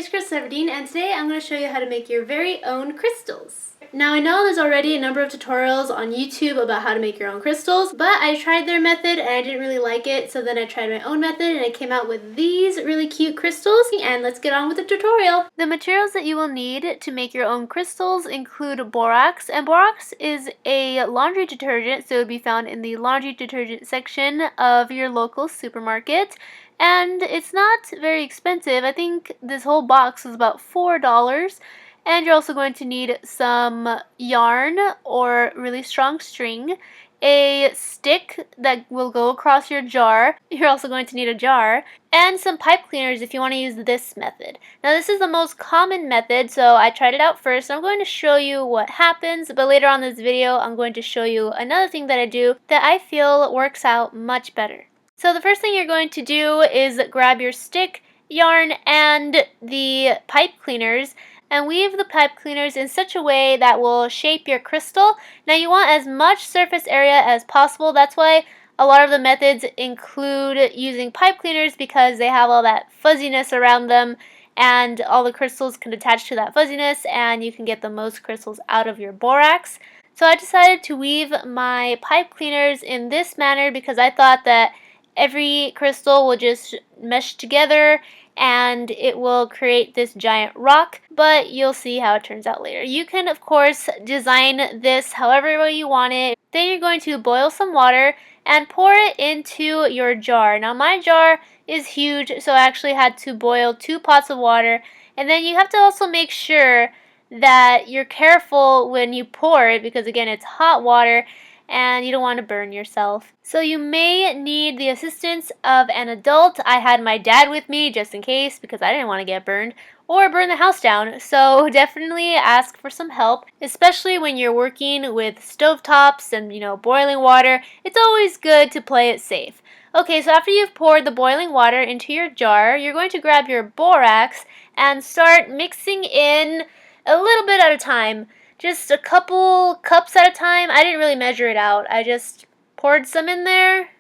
is Chris Everdeen, and today I'm going to show you how to make your very own crystals. Now I know there's already a number of tutorials on YouTube about how to make your own crystals, but I tried their method and I didn't really like it, so then I tried my own method and I came out with these really cute crystals, and let's get on with the tutorial. The materials that you will need to make your own crystals include borax, and borax is a laundry detergent, so it would be found in the laundry detergent section of your local supermarket. And it's not very expensive. I think this whole box is about $4. And you're also going to need some yarn or really strong string, a stick that will go across your jar. You're also going to need a jar, and some pipe cleaners if you want to use this method. Now this is the most common method, so I tried it out first. I'm going to show you what happens, but later on in this video I'm going to show you another thing that I do that I feel works out much better. So the first thing you're going to do is grab your stick, yarn, and the pipe cleaners, and weave the pipe cleaners in such a way that will shape your crystal. Now you want as much surface area as possible. That's why a lot of the methods include using pipe cleaners, because they have all that fuzziness around them and all the crystals can attach to that fuzziness and you can get the most crystals out of your borax. So I decided to weave my pipe cleaners in this manner because I thought that every crystal will just mesh together and it will create this giant rock, but you'll see how it turns out later. You can, of course, design this however you want it. Then you're going to boil some water and pour it into your jar. Now my jar is huge, so I actually had to boil 2 pots of water. And then you have to also make sure that you're careful when you pour it, because again, it's hot water and you don't want to burn yourself. So you may need the assistance of an adult. I had my dad with me just in case, because I didn't want to get burned or burn the house down. So definitely ask for some help, especially when you're working with stovetops and, boiling water. It's always good to play it safe. Okay, so after you've poured the boiling water into your jar, you're going to grab your borax and start mixing in a little bit at a time. Just a couple cups at a time. I didn't really measure it out. I just poured some in there,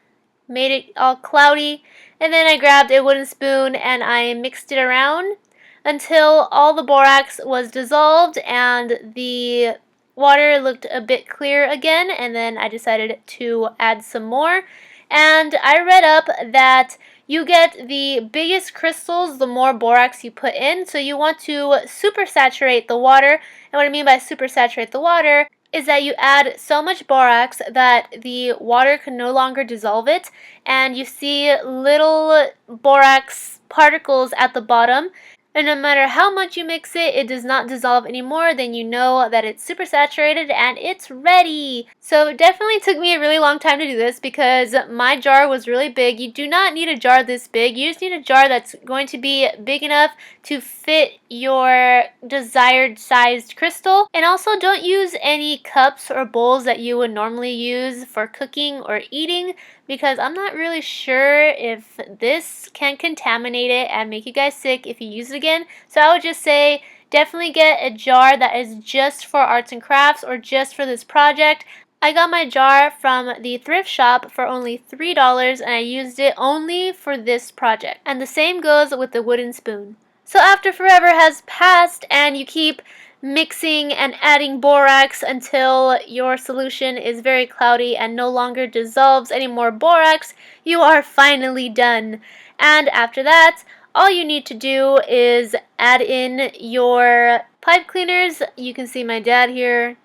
made it all cloudy, and then I grabbed a wooden spoon and I mixed it around until all the borax was dissolved and the water looked a bit clear again, and then I decided to add some more. And I read up that you get the biggest crystals the more borax you put in, so you want to supersaturate the water. And what I mean by supersaturate the water is that you add so much borax that the water can no longer dissolve it, and you see little borax particles at the bottom. And no matter how much you mix it, it does not dissolve anymore. Then you know that it's super saturated and it's ready. So it definitely took me a really long time to do this because my jar was really big. You do not need a jar this big. You just need a jar that's going to be big enough to fit your desired sized crystal. And also don't use any cups or bowls that you would normally use for cooking or eating, because I'm not really sure if this can contaminate it and make you guys sick if you use it again. So I would just say definitely get a jar that is just for arts and crafts or just for this project. I got my jar from the thrift shop for only $3 and I used it only for this project. And the same goes with the wooden spoon. So after forever has passed and you keep mixing and adding borax until your solution is very cloudy and no longer dissolves any more borax, you are finally done. And after that, all you need to do is add in your pipe cleaners. You can see my dad here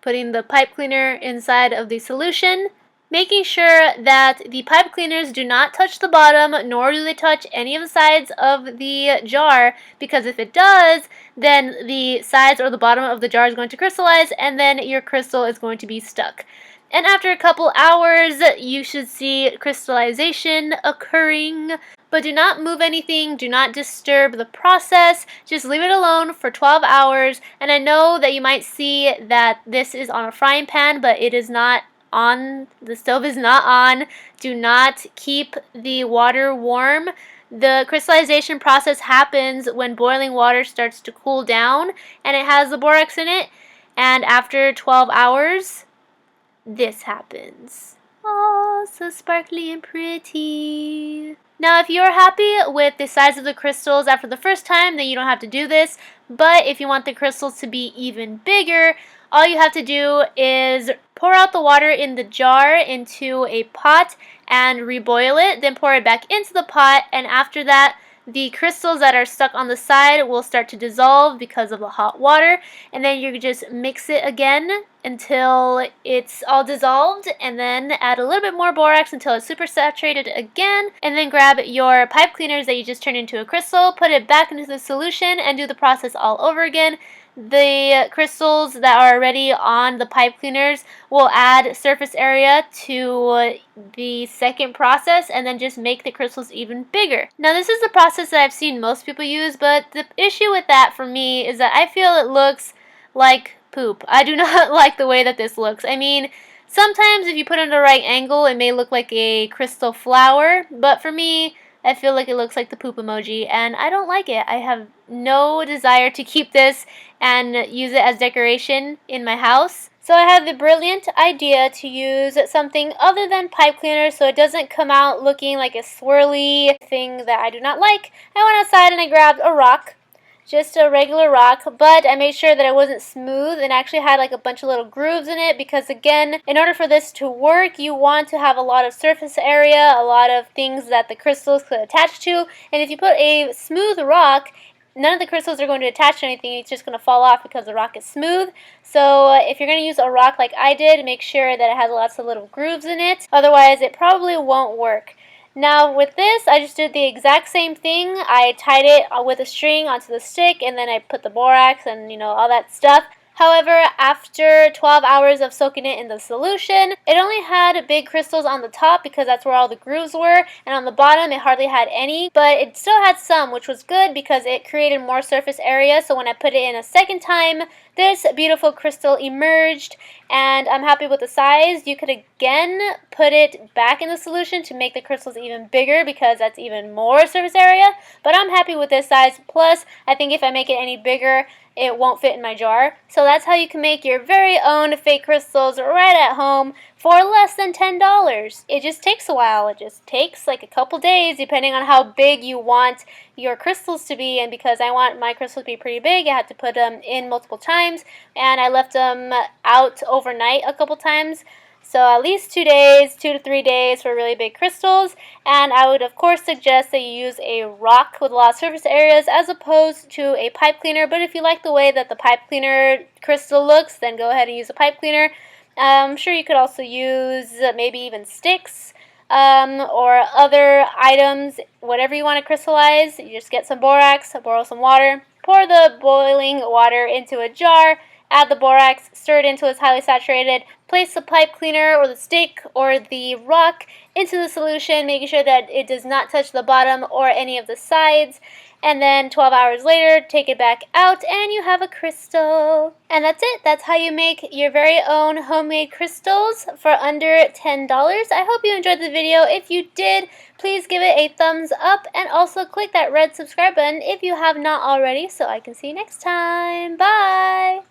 putting the pipe cleaner inside of the solution, making sure that the pipe cleaners do not touch the bottom, nor do they touch any of the sides of the jar, because if it does, then the sides or the bottom of the jar is going to crystallize and then your crystal is going to be stuck. And after a couple hours, you should see crystallization occurring. But do not move anything, do not disturb the process, just leave it alone for 12 hours. And I know that you might see that this is on a frying pan, but it is not on, the stove is not on. Do not keep the water warm. The crystallization process happens when boiling water starts to cool down and it has the borax in it. And after 12 hours, this happens. Oh, so sparkly and pretty. Now, if you're happy with the size of the crystals after the first time, then you don't have to do this. But if you want the crystals to be even bigger, all you have to do is pour out the water in the jar into a pot and reboil it. Then pour it back into the pot, and after that, the crystals that are stuck on the side will start to dissolve because of the hot water, and then you just mix it again until it's all dissolved, and then add a little bit more borax until it's super saturated again, and then grab your pipe cleaners that you just turned into a crystal, put it back into the solution, and do the process all over again. The crystals that are already on the pipe cleaners will add surface area to the second process, and then just make the crystals even bigger. Now, this is the process that I've seen most people use, but the issue with that for me is that I feel it looks like poop. I do not like the way that this looks. I mean, sometimes if you put it in the right angle, it may look like a crystal flower, but for me, I feel like it looks like the poop emoji, and I don't like it. I have no desire to keep this and use it as decoration in my house. So I had the brilliant idea to use something other than pipe cleaner so it doesn't come out looking like a swirly thing that I do not like. I went outside and I grabbed a rock, just a regular rock, but I made sure that it wasn't smooth and actually had like a bunch of little grooves in it, because again, in order for this to work, you want to have a lot of surface area, a lot of things that the crystals could attach to, and if you put a smooth rock, none of the crystals are going to attach to anything. It's just going to fall off because the rock is smooth. So if you're going to use a rock like I did, make sure that it has lots of little grooves in it. Otherwise, it probably won't work. Now with this, I just did the exact same thing. I tied it with a string onto the stick, and then I put the borax and all that stuff. However, after 12 hours of soaking it in the solution, it only had big crystals on the top because that's where all the grooves were, and on the bottom it hardly had any, but it still had some, which was good because it created more surface area. So when I put it in a second time, this beautiful crystal emerged, and I'm happy with the size. You could again put it back in the solution to make the crystals even bigger because that's even more surface area, but I'm happy with this size. Plus, I think if I make it any bigger, it won't fit in my jar. So that's how you can make your very own fake crystals right at home for less than $10. It just takes a while. It just takes like a couple days depending on how big you want your crystals to be, and because I want my crystals to be pretty big, I had to put them in multiple times, and I left them out overnight a couple times. So at least 2 days, 2 to 3 days for really big crystals. And I would of course suggest that you use a rock with a lot of surface areas as opposed to a pipe cleaner. But if you like the way that the pipe cleaner crystal looks, then go ahead and use a pipe cleaner. I'm sure you could also use maybe even sticks or other items, whatever you want to crystallize. You just get some borax, boil some water, pour the boiling water into a jar, add the borax, stir it until it's highly saturated, place the pipe cleaner or the stick or the rock into the solution, making sure that it does not touch the bottom or any of the sides, and then 12 hours later, take it back out and you have a crystal. And that's it. That's how you make your very own homemade crystals for under $10. I hope you enjoyed the video. If you did, please give it a thumbs up and also click that red subscribe button if you have not already, so I can see you next time. Bye!